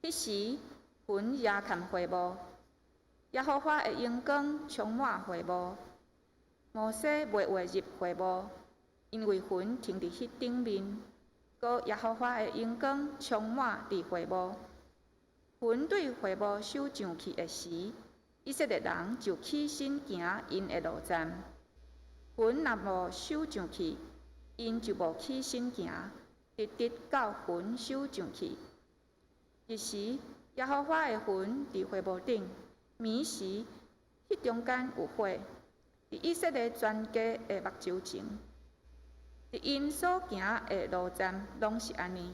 迄时，云也含会幕，耶和华的阳光充满会幕。摩西袂滑入会幕，因为云停伫迄顶面，搁耶和华的阳光充满伫会幕。云对会幕守上去的时，以色列人就起身行因的路站。云若无守上去，因就无起身行，直直到云守上去。日时，耶和华的云伫会幕顶，暝时，迄中间有火，伫以色列全家的目睭前，伫因所行的路站拢是安尼。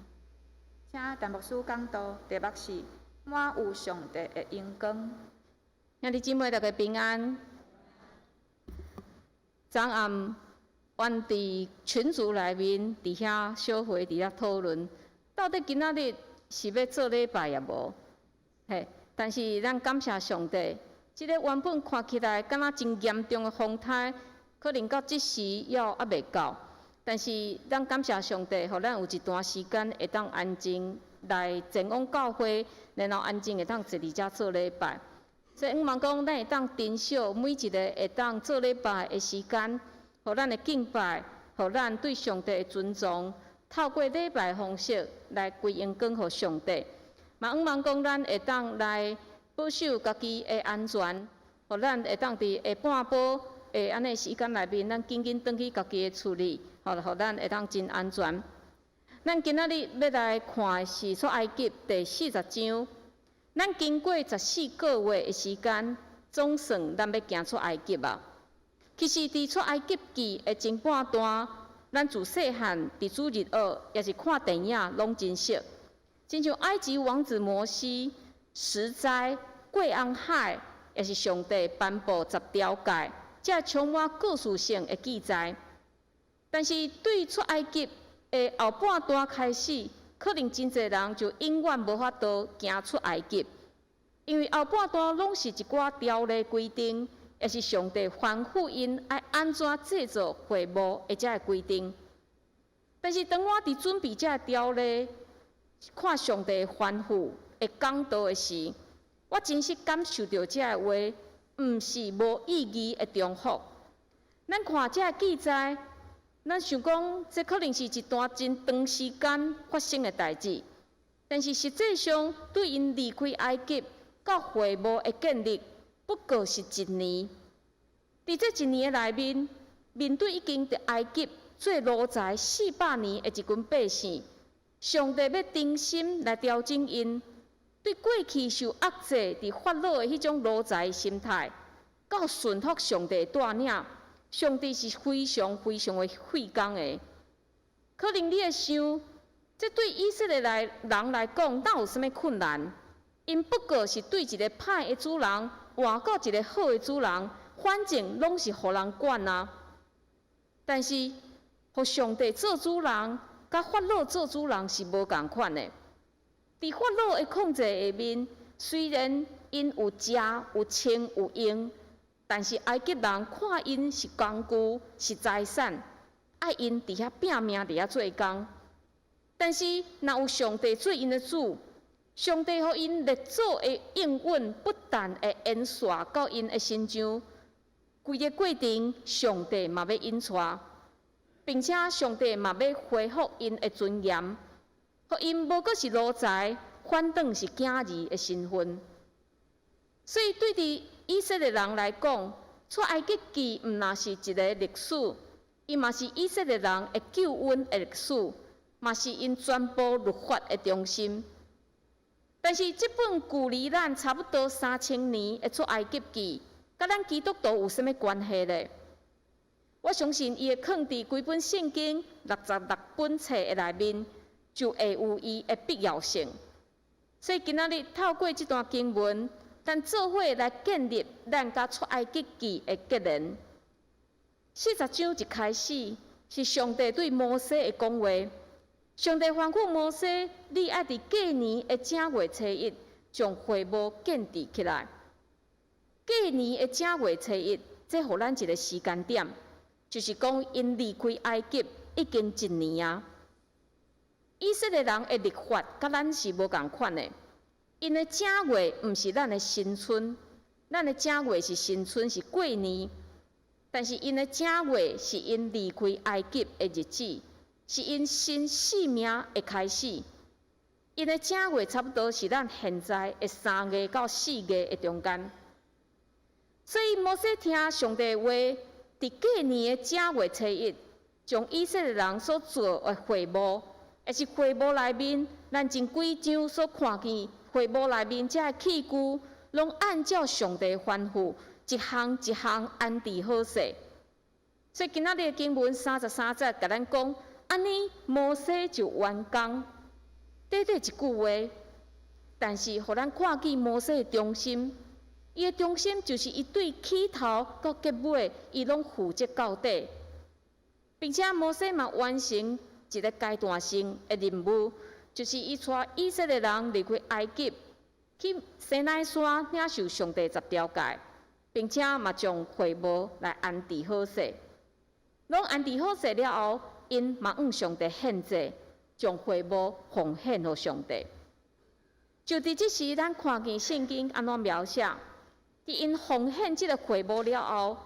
请陈牧师讲道，题目是满有上帝的阳光。兄弟姊妹，大家平安。昨暗，阮伫群组内面伫遐小会伫遐讨论，到底今仔日是要做礼拜也无？嘿，但是咱感谢上帝，即个原本看起来敢若真严重的风台，可能到即时也未到。但是咱感谢上帝，互咱有一段时间会当安静来前往教会，然后安静会当坐伫遮做礼拜。所以，希望讲咱会当珍惜每一个会当做礼拜的时间，互咱的敬拜，互咱对上帝的尊重，透过礼拜的方式来归荣光互上帝。嘛，希望讲咱会当来保守家己的安全，互咱会当伫下半晡的安尼时间内面，咱紧紧转去家己的厝里，互咱会当真安全。咱今仔日要来看的是出埃及第40章。咱经过14个月的时间，总算咱要行出埃及啊。其实伫出埃及记的前半段，咱自细汉伫主日学也是看电影拢真熟。亲像埃及王子摩西、十灾、过红海，也是上帝颁布10条诫，这充满故事性的记载。但是对出埃及的后半段开始，可能真侪人就永远无法度行出埃及，因为后半段拢是一寡条例规定，也是上帝吩咐因爱安怎制作会幕的这规定。但是当我伫准备这条例，看上帝吩咐的讲道的时，我真实感受到这话，毋是无意义的重复。咱看这记载。咱想讲，这可能是一段真长时间发生的代志，但是实际上，对因离开埃及到会幕的建立，不过是1年。伫这1年的内面，面对已经伫埃及做奴才400年的一群百姓，上帝要真心来调整因对过去受压制伫法老的迄种奴才心态，到顺服上帝带领。上帝是非常非常的费工的，可能你会想，这对以色列人来讲，哪有啥物困难？因不过是对一个歹的主人换到一个好的主人，反正拢是互人管啊。但是，互上帝做主人，甲法老做主人是无共款的。伫法老的控制下面，虽然因有食、有穿、有用。但是埃及人看因是工具，是财产，爱因伫遐拼命伫遐做工。但是若有上帝做因的主，上帝互因列祖的应允，不但会延续到因的身上，规个过程上帝嘛要引带，并且上帝嘛要恢复因的尊严，互因无阁是奴才，反倒是囝儿的身份。所以对伫以色列人来讲，出埃及记毋那是一个历史，伊嘛是以色列人的救恩的历史，嘛是因全部律法的中心。但是这本距离咱差不多3000年的出埃及记，甲咱基督徒有啥物关系呢？我相信伊会放伫规本圣经66本册的内面，就会有伊的必要性。所以今仔日透过这段经文。但做伙来建立咱甲出埃及记的结连。40章一开始是上帝对摩西的讲话，上帝吩咐摩西，你爱伫过年的正月初1，将会幕建立起来。过年的正月初1，这互咱一个时间点，就是讲因离开埃及已经1年啊。以色列人的律法甲咱是无共款的。因的正月毋是咱的新春，咱的正月是新春是过年，但是因的正月是因离开埃及的日子，是因新生命的开始。因的正月差不多是咱现在的3月到4月的中间。所以摩西听上帝话，伫过年的正月初1，将以色列人所做的会幕，也是会幕内面，咱前几章所看见会幕内面这些器具，拢按照上帝吩咐，一项一项安置好势。所以今仔日的经文33节甲咱讲，安尼摩西就完工。短短一句话，但是互咱看见摩西的忠心。伊的忠心就是伊对起头到结尾，伊拢负责到底，并且摩西嘛完成一个阶段性的任务，就是伊带以色列人离开埃及，去西奈山领受上帝10条诫，并且嘛将会幕来安置好势。拢安置好势了后，因嘛向上帝献祭，将会幕奉献予上帝。就伫即时，咱看见圣经安怎描写。伫因奉献即个会幕了后，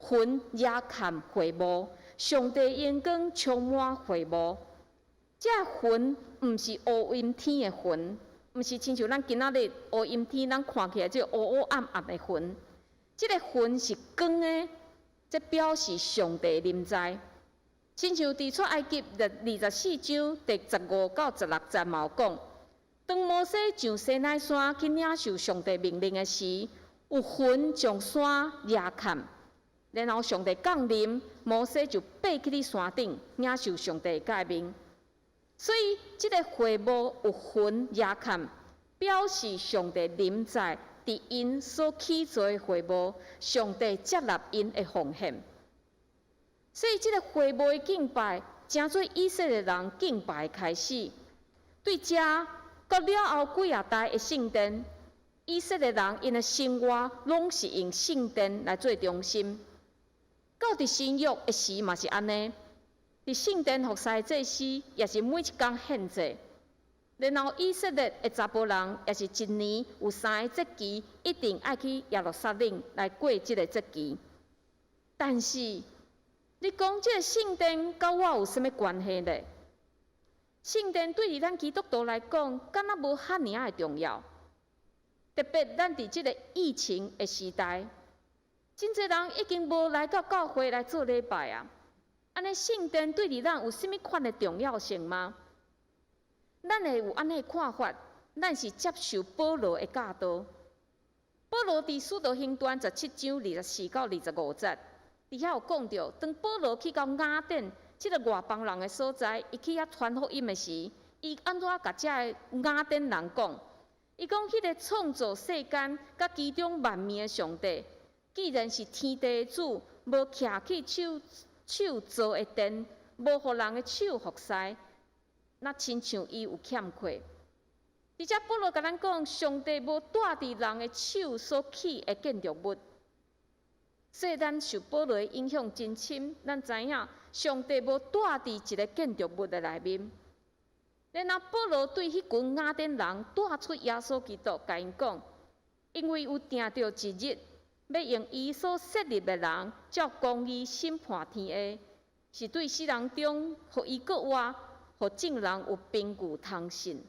云也看会幕，上帝阳光充满会幕。这云毋是乌阴天的云，毋是亲像咱今仔日乌阴天，咱看起来即乌乌暗暗的云。即个云是光的，这表示上帝临在。亲像伫出埃及的24章第15到16节嘛有讲，当摩西上西奈山去领受上帝命令的时，有云将山压砍，然后上帝降临，摩西就爬去伫山顶领受上帝的诫命。所以，这个会幕有云压砍，表示上帝临在伫因所起造的会幕，上帝接纳因的奉献。所以，这个会幕的敬拜，成做以色列人敬拜的开始。对这到了后几啊代的圣殿。以色列人因的生活拢是用圣殿来做中心，到伫新约的时嘛是安尼，伫圣殿服侍祭司也是每一天献祭，然后以色列的查甫人也是一年有3个节期，一定爱去耶路撒冷来过这个节期。但是你讲这个圣殿甲我有啥物关系呢？圣殿对于咱基督徒来讲，敢若无遐尔的重要。特别咱伫即个疫情的时代，真侪人已经无来到教会来做礼拜啊。安尼圣殿对伫咱有甚物款的重要性吗？咱会有安尼看法，咱是接受保罗的教导。保罗伫使徒行传17章24到25节，伫遐有讲到，当保罗去到雅典即个外邦人的所在，伊去遐传福音的时，伊安怎甲遮个雅典人讲？伊讲，迄个创造世间甲其中万物的上帝，既然是天地的主，无徛去手造的殿，无互人的手服侍，那亲像伊有欠缺。而且保罗甲咱讲，上帝无带伫人的手所起的建筑物，所以咱受保罗的影响真深。咱知影，上帝无带伫一个建筑物的内面。然后保罗对迄群雅典人带出耶稣基督，甲因讲，因为有定着一日，要用伊所设立的人，照公义审判天下，是对世人中，互伊搁活，互正人有凭据通信。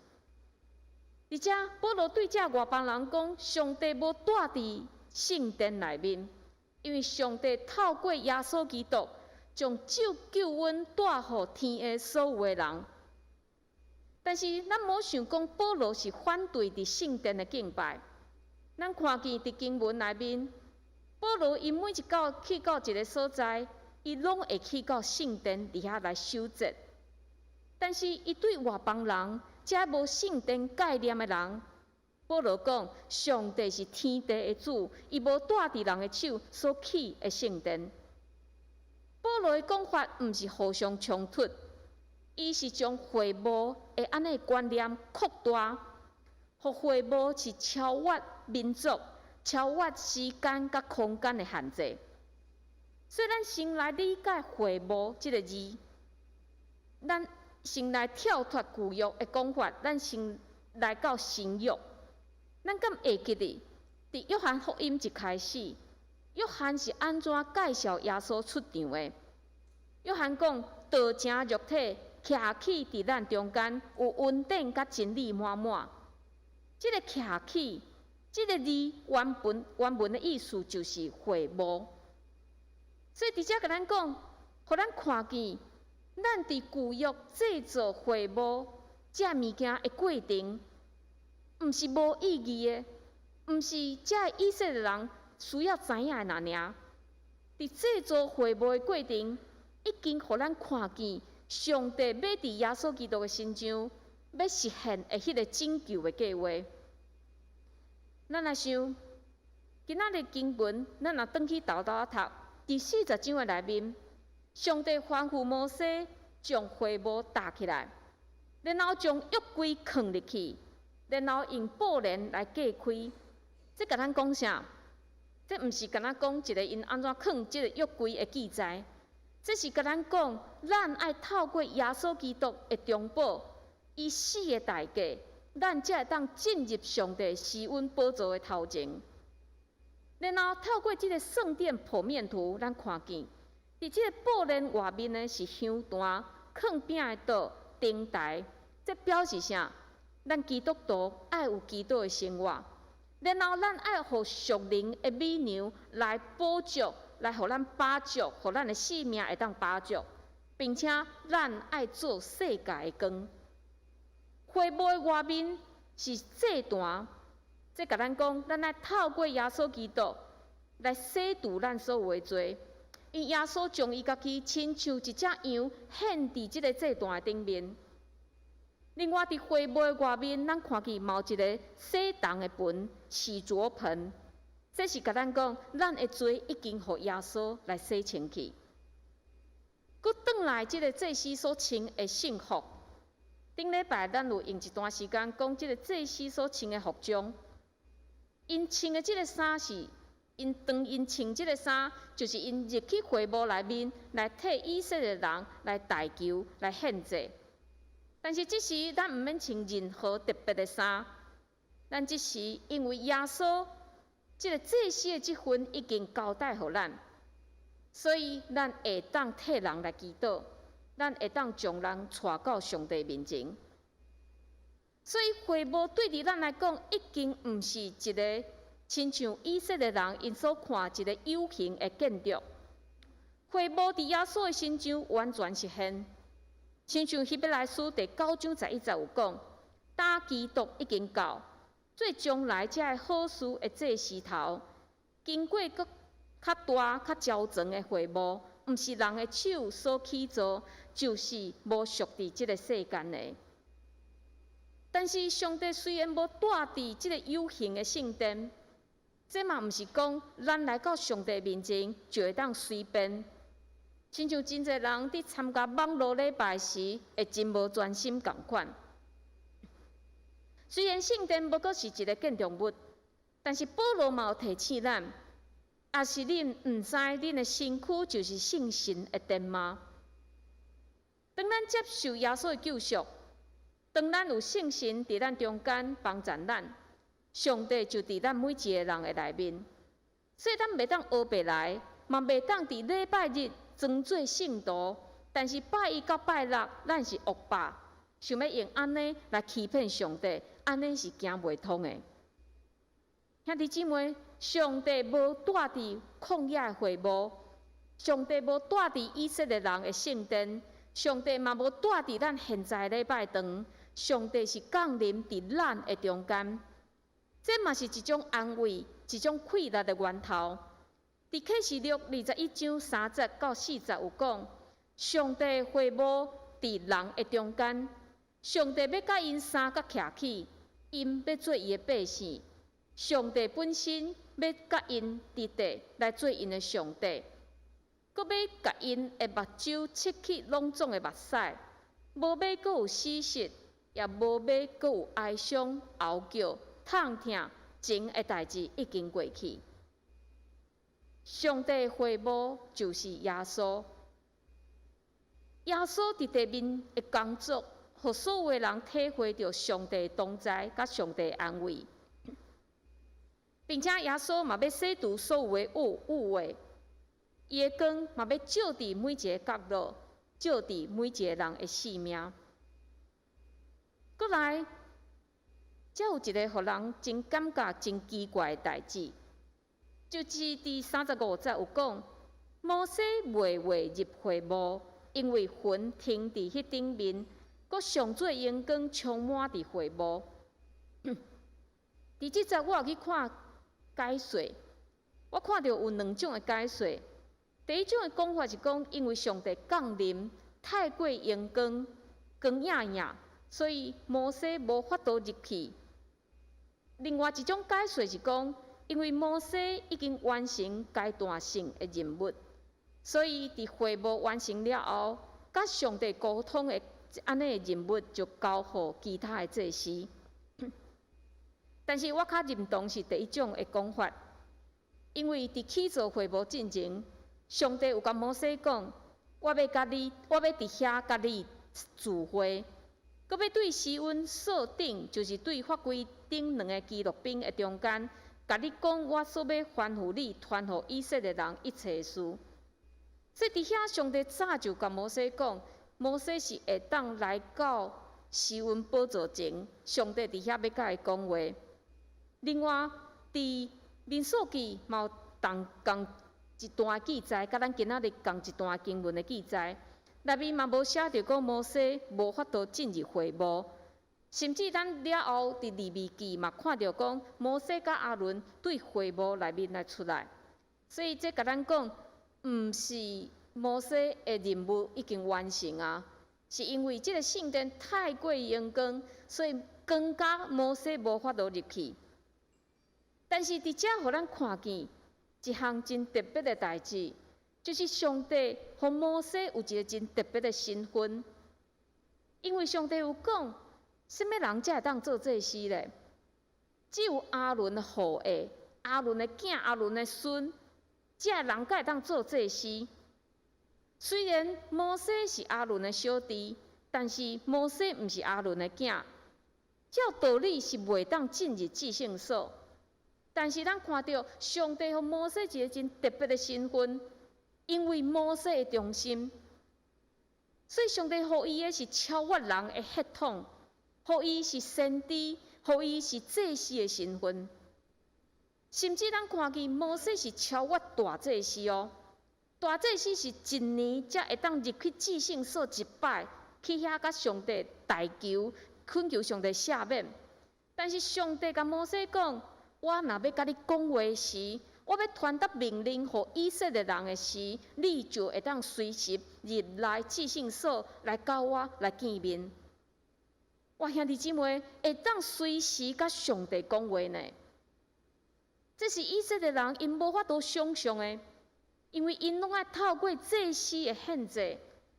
而且保罗对这外邦人讲，上帝无带伫圣殿内面，因为上帝透过耶稣基督，将救恩带互天下所有的人。但是，咱无想讲保罗是反对伫圣殿的敬拜。咱看见伫经文内面，保罗伊每一到去到一个所在，伊拢会去到圣殿伫遐来守节。但是，伊对外邦人，遮无圣殿概念的人，保罗讲，上帝是天地的主，伊无带伫人的手所起的圣殿。保罗的讲法毋是互相冲突。伊是将会幕的安尼观念扩大，互会幕是超越民族、超越时间甲空间的限制。所以咱先来理解会幕这个字，咱先来跳脱旧约的讲法，咱先来到新约。咱敢会记得，伫约翰福音一开始，约翰是安怎介绍耶稣出场的？约翰讲，道成肉体，徛起伫咱中间，有恩典甲真理满满。即个徛起，即个字原文的意思就是会幕。所以伫遮甲咱讲，互咱看见，咱伫旧约制造会幕遮物件的过程，毋是无意义的，毋是遮以色列人需要知影的尔。伫制造会幕的过程，已经互咱看见上帝要伫耶稣基督的身上，要实现的迄个拯救的计划。咱来想，今仔日经文，咱若转去豆豆读，第40章的内面，上帝吩咐摩西将会幕搭起来，然后将约柜藏入去，然后用布帘来隔开。这甲咱讲啥？这毋是甲咱讲一个因安怎藏即个约柜的记载，这是甲咱讲，咱爱透过耶稣基督的中保，伊死的代价，咱才会当进入上帝施恩宝座的头前。然后透过即个圣殿剖面图，咱看见，伫即个布帘外面呢是香坛、藏饼的桌、灯台，这表示啥？咱基督徒爱有基督的生活，然后咱爱互属灵的美牛来补足，来互咱把足，互咱的性命会当把足，并且咱爱做世界的光。会幕的外面是祭坛。这甲咱讲，咱来透过耶稣基督来洗除咱所有的罪，因耶稣将伊家己亲像一只羊献伫即个祭坛的顶面。另外，伫会幕的外面，咱看见有一个洗动的盆、洗濯盆，这是甲咱讲，咱的罪已经互耶稣来洗清去。佮转来即个祭司所穿的圣服，顶礼拜咱有用一段时间讲即个祭司所穿的服装。因穿的即个衫是，因穿即个衫，就是因入去会幕内面来替以色列人来代求、来献祭。但是即时咱毋免穿任何特别的衫，咱即时因为耶稣即个祭司的即份已经交代互咱，所以咱会当替人来祈祷，咱会当将人带到上帝面前。所以会幕对伫咱来讲，已经毋是一个亲像以色列人因所看一个有形的建筑。会幕伫耶稣的身上完全实现，亲像希伯来书第9章11节有讲，打基督已经到，最将来才会好事的祭司头，经过较大、较焦装的会幕，毋是人的手所起造，就是无属伫即个世间的。但是上帝虽然无住伫即个有形的圣殿，这嘛毋是讲咱来到上帝面前就会当随便，亲像真侪人伫参加网络礼拜时会真无专心共款。虽然圣殿无过是一个建筑物，但是保罗嘛有提醒咱，也是恁毋知恁的身躯就是圣神的殿吗？当咱接受耶稣的救赎，当咱有圣神伫咱中间帮助咱，上帝就伫咱每一个人的内面。所以咱袂当学白来，嘛袂当伫礼拜日装作圣徒，但是拜一到拜六咱是恶霸，想要用安尼来欺骗上帝，安尼是行袂通的。兄弟姊妹，上帝无住伫旷野的会幕，上帝无住伫以色列人的圣殿，上帝嘛无住伫咱现在的礼拜堂。上帝是降临伫咱的中间，这嘛是一种安慰、一种快乐的源头。伫启示录21章3节到4节有讲，上帝会幕伫人的中间，上帝要甲因三角徛起，因要做伊的百姓，上帝本身要甲因伫地来做因的上帝，阁要甲因的目睭拭去拢总的目屎，无要阁有死实。也无要阁有哀伤、嚎叫、痛痛，前的代志已经过去。上帝会幕就是耶稣，耶稣伫地面的工作，互所有的人体会到上帝同在，甲上帝安慰。并且耶稣嘛要洗除所有的污秽，伊的光嘛要照伫每一个角落，照伫每一个人的性命。过来，则有一个互人真感觉真奇怪的代志，就是伫35节有讲，摩西袂入会幕，因为云停伫迄顶面，佮上做阳光充满伫会幕。伫即节我有去看解说，我看到有2种的解说。第一种的讲法是讲，因为上帝降临太过阳光，光影影，所以摩西无法度入去。另外一种解说是讲，因为摩西已经完成阶段性的任务，所以伫会幕完成了后，甲上帝沟通的安尼的任务就交互其他的祭司。但是我较认同是第一种的讲法，因为伫起造会幕进前，上帝有甲摩西讲，我要伫遐甲你聚会，佮要对西阮设顶，就是对法规顶2个基路宾的中间，甲你讲我所要吩咐你传互以色列人一切事。所以伫遐，上帝早就甲摩西讲，摩西是会当来到西阮宝座前，上帝伫遐要甲伊讲话。另外，伫民数记嘛有共一段记载，甲咱今仔日共一段经文的记载，内面嘛无写着讲摩西无法度进入会幕，甚至咱了后伫利未记嘛看到讲摩西甲阿伦对会幕内面来出来，所以这甲咱讲，毋是摩西的任务已经完成啊，是因为这个圣殿太过阳光，所以光甲摩西无法度入去。但是伫遮，互咱看见一项真特别的代志，就是上帝互摩西有一个真特别的身份。因为上帝有讲，什么人才会当做祭司咧？只有阿伦的后裔、阿伦的囝、阿伦的孙，这人才会当做祭司。虽然摩西是阿伦的小弟，但是摩西毋是阿伦的囝，照道理是袂当进入至圣所。但是咱看到上帝互摩西一个真特别的身份，因为摩西的忠心，所以上帝互伊的是超越人的血统，互伊是先知，互伊是祭司的身份。甚至咱看见摩西是超越大祭司哦，大祭司是一年才会当入去至圣所一摆，去遐甲上帝代求，恳求上帝赦免。但是上帝甲摩西讲，我若要甲你讲话时，我要传达命令互以色列人的时，你就会当随时入来至圣所来甲我来见面。哇，兄弟姊妹，会当随时甲上帝讲话呢？这是以色列人因无法度想象的，因为因拢爱透过祭司的献祭，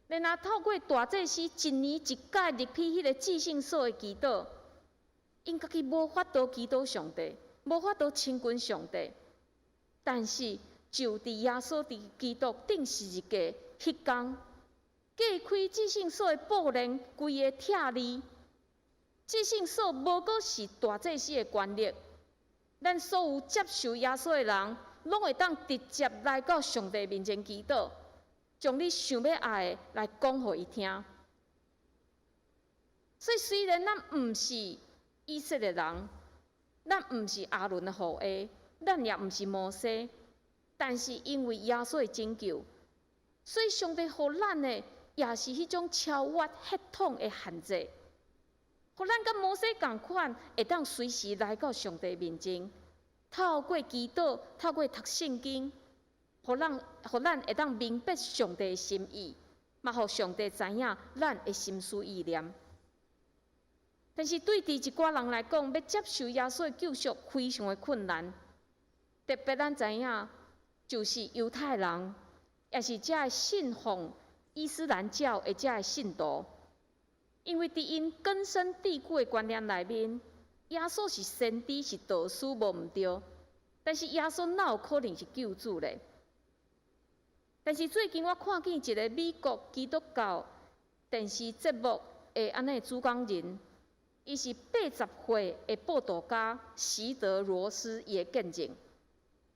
然后透过大祭司一年一届入去迄个至圣所的祈祷，因家己无法度祈祷上帝。无法度亲近上帝，但是就伫耶稣伫基督定十字架迄天，揭开至圣所的布帘，规个拆离。至圣所无过是大祭司的权力，咱所有接受耶稣的人，拢会当直接来到上帝面前祈祷，将你想要爱的来讲互伊听。所以虽然咱毋是以色列人，咱毋是阿伦的后裔，咱也毋是摩西，但是因为耶稣的拯救，所以上帝互咱的也是迄种超越血统的限制，互咱甲摩西同款，会当随时来到上帝面前，透过祈祷，透过读圣经，互咱会当明白上帝的心意，嘛互上帝知影咱的心思意念。但是对伫一寡人来讲，要接受耶稣的救赎非常的困难。特别咱知影，就是犹太人，也是遮的信奉伊斯兰教的遮的信徒，因为伫因根深蒂固的观念内面，耶稣是先知是导师无毋对，但是耶稣哪有可能是救主咧？但是最近我看见一个美国基督教电视节目的安尼主讲人。伊是80岁的报道家席德罗斯伊的见证，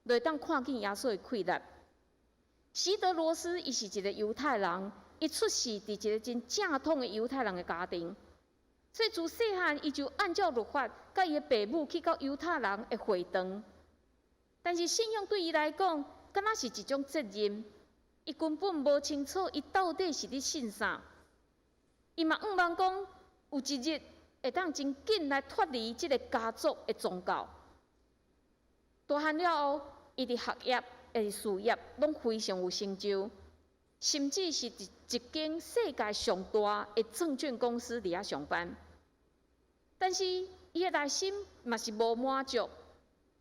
就会当看见耶稣的溃烂。席德罗斯伊是一个犹太人，伊出世伫一个真正统的犹太人的家庭，所以自细汉伊就按照律法，甲伊的爸母去到犹太人的会堂。但是信仰对伊来讲，敢若是一种责任，伊根本无清楚伊到底是咧信啥。伊嘛毋茫讲有一日会当真紧来脱离即个家族的宗教。大汉了后，伊伫学业、事业拢非常有成就，甚至是一间世界上大的证券公司伫遐上班。但是伊的内心嘛是无满足，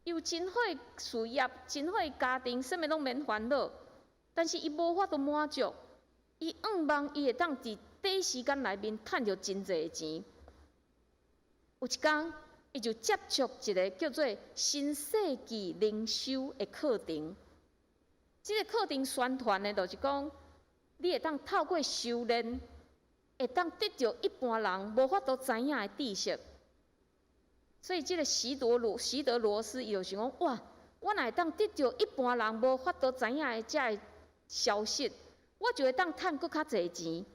有真好的事业、真好的家庭，啥物拢免烦恼。但是伊无法度满足，伊仰望伊会当伫短时间内面赚着真侪钱。有一天，伊就接触一个叫做新世纪灵修的课程。这个课程宣传的，就是讲，你会当透过修炼，会当得到一般人无法度知影的知识。所以，这个席德罗斯伊就想讲，哇，我若会当得到一般人无法度知影的这个消息，我就会当赚搁较侪钱。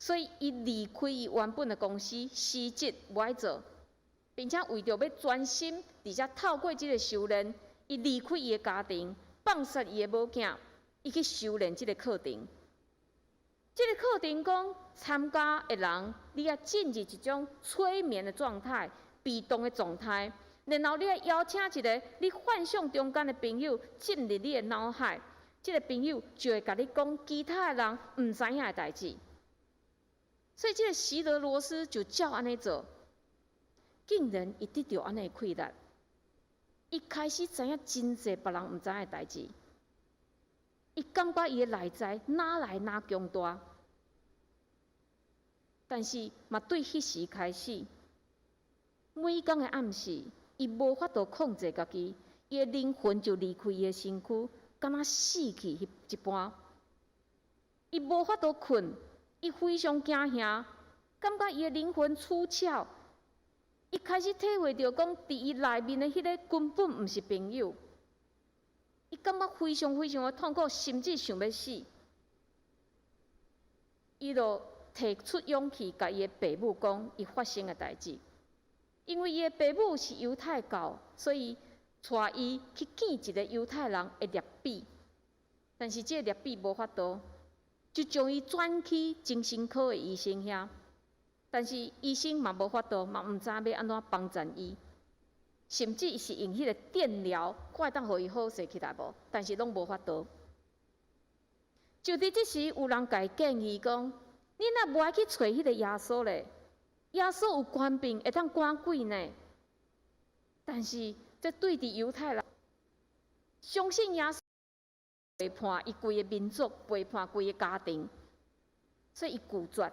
所以，伊离开伊原本的公司，辞职无爱做，并且为着要专心，而且透过这个修炼，伊离开伊的家庭，放下伊的某囝，伊去修炼这个课程。这个课程讲，参加的人，你要进入一种催眠的状态、被动的状态，然后你要邀请一个你幻想中间的朋友进入你的脑海，这个朋友就会甲你讲其他的人唔知影的代志。所以，这个席德罗斯就照安尼做，竟然伊得到安尼快乐。伊开始知影真侪别人唔知影的代志，伊感觉伊的内在哪来哪强大。但是，嘛对迄时开始，每天的暗时，伊无法度控制家己，伊的灵魂就离开伊的身躯，敢若死去一般。伊无法度困。伊非常惊吓，感觉伊的灵魂出窍。伊开始体会到讲，伫伊内面的迄个根本毋是朋友。伊感觉非常的痛苦，甚至想要死。伊就提出勇气，甲伊的爸母讲伊发生的代志。因为伊的爸母是犹太教，所以带伊去见一个犹太人的律比。但是这个律比无法度。就将伊转去精神科的医生遐，但是医生嘛无法度，嘛毋知要安怎帮助伊，甚至是用迄个电疗，看会当互伊好势起来无，但是拢无法度。就伫即时，有人甲伊建议讲：你若无爱去找迄个耶稣咧，耶稣有官兵会当赶鬼呢。但是这对伫犹太人相信耶稣。背叛伊规个民族，背叛规个家庭，所以伊拒绝。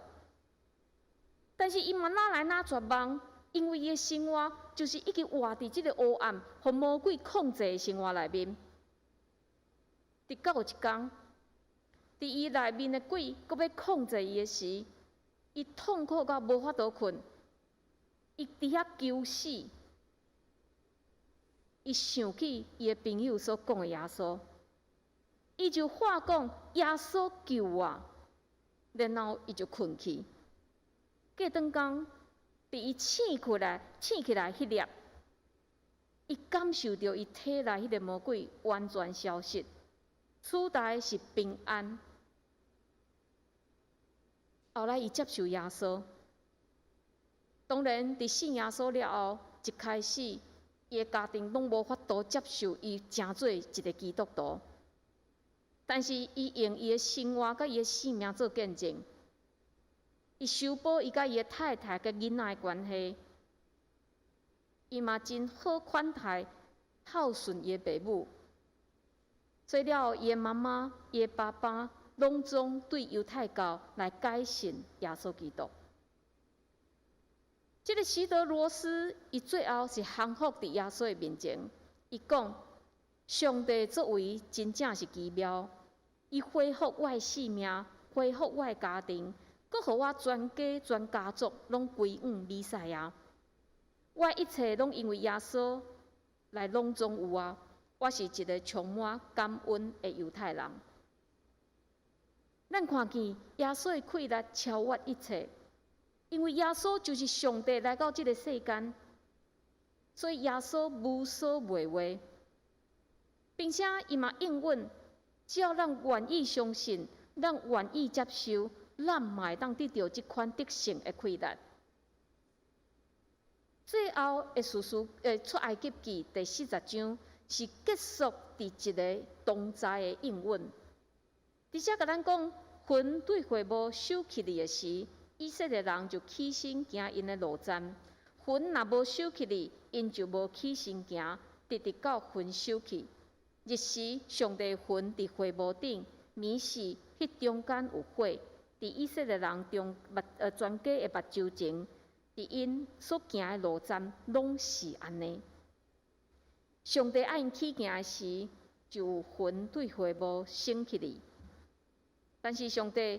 但是伊嘛哪来哪绝望，因为伊的生活就是一直活伫即个黑暗、互魔鬼控制的生活内面。直到有一天，伫伊内面的鬼搁要控制伊的时，伊痛苦到无法度困，伊伫遐求死。伊想起伊的朋友所讲的耶稣。伊就话讲耶稣救我，然后伊就困去。过顿工，伫伊醒起来迄粒，伊感受到伊体内迄个魔鬼完全消失，取代是平安。后来伊接受耶稣，当然伫信耶稣了后，一开始伊的家庭拢无法度接受伊成做一个基督徒。但是，伊用伊的生活甲伊的性命做见证，伊修补伊甲伊的太太甲囡仔的关系，伊嘛真好款待孝顺伊的爸母。做了后，伊的妈妈、伊的爸爸拢总对犹太教来改信耶稣基督。这个席德罗斯，伊最后是降服伫耶稣的面前，伊讲：上帝作为真正是奇妙。伊恢复我的性命，恢复我的家庭，搁互我全家全家族拢归往弥赛亚。我一切拢因为耶稣来拢总有啊！我是一个充满感恩的犹太人。咱看见耶稣的气力超越一切，因为耶稣就是上帝来到这个世间，所以耶稣无所谓话，并且伊嘛应允，只要咱愿意相信，咱愿意接受，咱嘛会当得到这款得胜的气力。最后的出埃及记第40章是结束伫一个同在的应允，而且甲咱讲，云对会幕收起哩的时，以色列人就起身行因的路站；云若无收起哩，因就无起身行，直到云收起。日时，上帝云伫会幕顶，暝时，迄中间有火，伫以色列人全家的目睭前。伫因所行的路站，拢是安尼。上帝爱因起行的时，就有云对会幕升起哩。但是上帝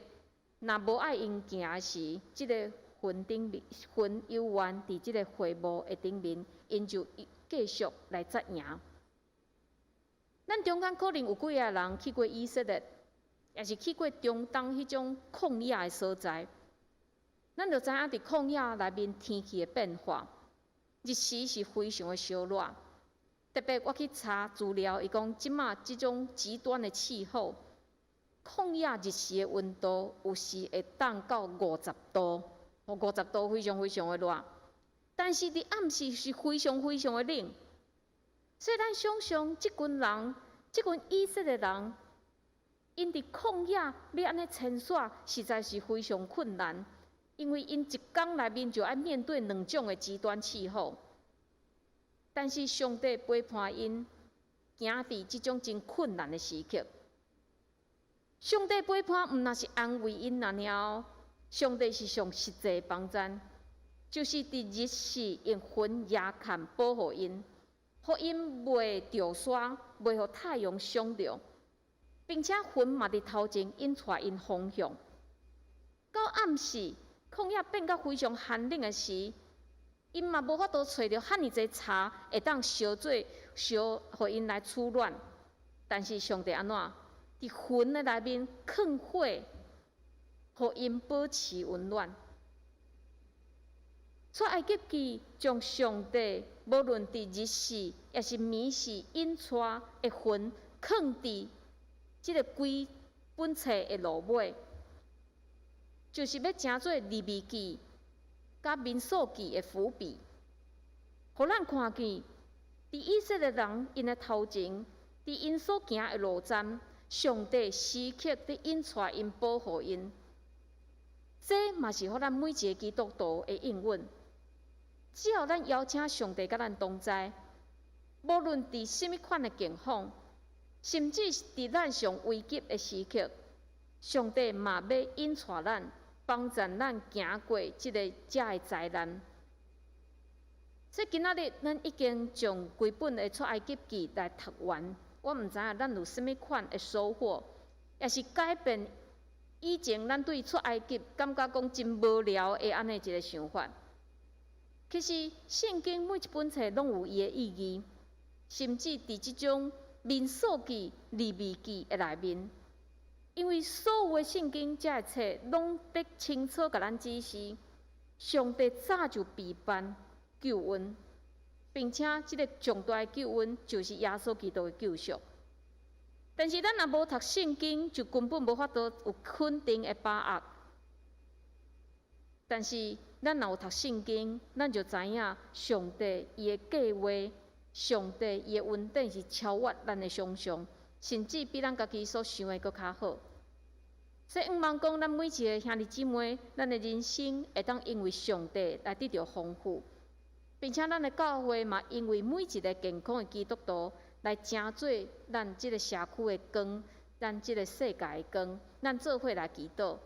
若无爱因行的时，即个云犹原伫即个会幕的顶面，因就继续来扎营。咱中间可能有几个人去过以色列，也是去过中东迄种旷野的所在。咱就知影，伫旷野内面天气的变化，日时是非常的烧热。特别我去查资料，伊讲即马即种极端的气候，旷野日时的温度有时会降到50度，50度非常非常的热。但是伫暗时是非常非常的冷。所以咱想象即群人，即群以色列人，因伫旷野要安尼穿梭，实在是非常困难。因为因一天内面就要面对2种的极端气候，但是上帝陪伴因行伫即种真困难的时刻。上帝陪伴毋若是安慰因尔尔，上帝是上实际的帮助，就是伫日时用云夜看保护因，互因袂着沙，袂互太阳伤着，并且云嘛伫头前引带因方向。到暗时，旷野变到非常寒冷的时，因嘛无法度找到遐尼济茶会当烧做，互因来取暖。但是上帝安怎？伫云的内面放火，互因保持温暖。出埃及记将上帝无论伫日时也是暝时引带的云放伫即个规本册的路尾。就是要成做利未记甲民数记的伏笔，互咱看见，伫以色列人因的头前，伫因所行的路站，上帝时刻伫引带因、保护因。这嘛是互咱每一个基督徒的应允。只要咱邀请上帝甲咱同在，无论伫甚物款的境况，甚至是伫咱上危急的时刻，上帝嘛要引带咱。帮助咱行过这的灾难。所以今仔日咱已经将规本的出埃及记来读完，我毋知影咱有甚物款的收获，也是改变以前咱对出埃及感觉讲真无聊的安尼一个想法。其实圣经每一本册拢有伊的意义，甚至伫即种民数记、利未记的内面。因为所有的圣经这册拢得清楚甲咱指示，上帝早就备办救恩，并且这个重大的救恩就是耶稣基督的救赎。但是咱若无读圣经，就根本无法度有肯定的把握。但是咱若有读圣经，咱就知影上帝伊的计划，上帝伊的恩典是超越咱的想象。甚至比咱家己所想的搁较好，所以毋茫讲咱每一个兄弟姊妹，咱的人生会当因为上帝来得到丰富，并且咱的教会嘛，因为每一个健康的基督徒来成做咱即个社区的光，咱即个世界的光，咱做伙来祈祷，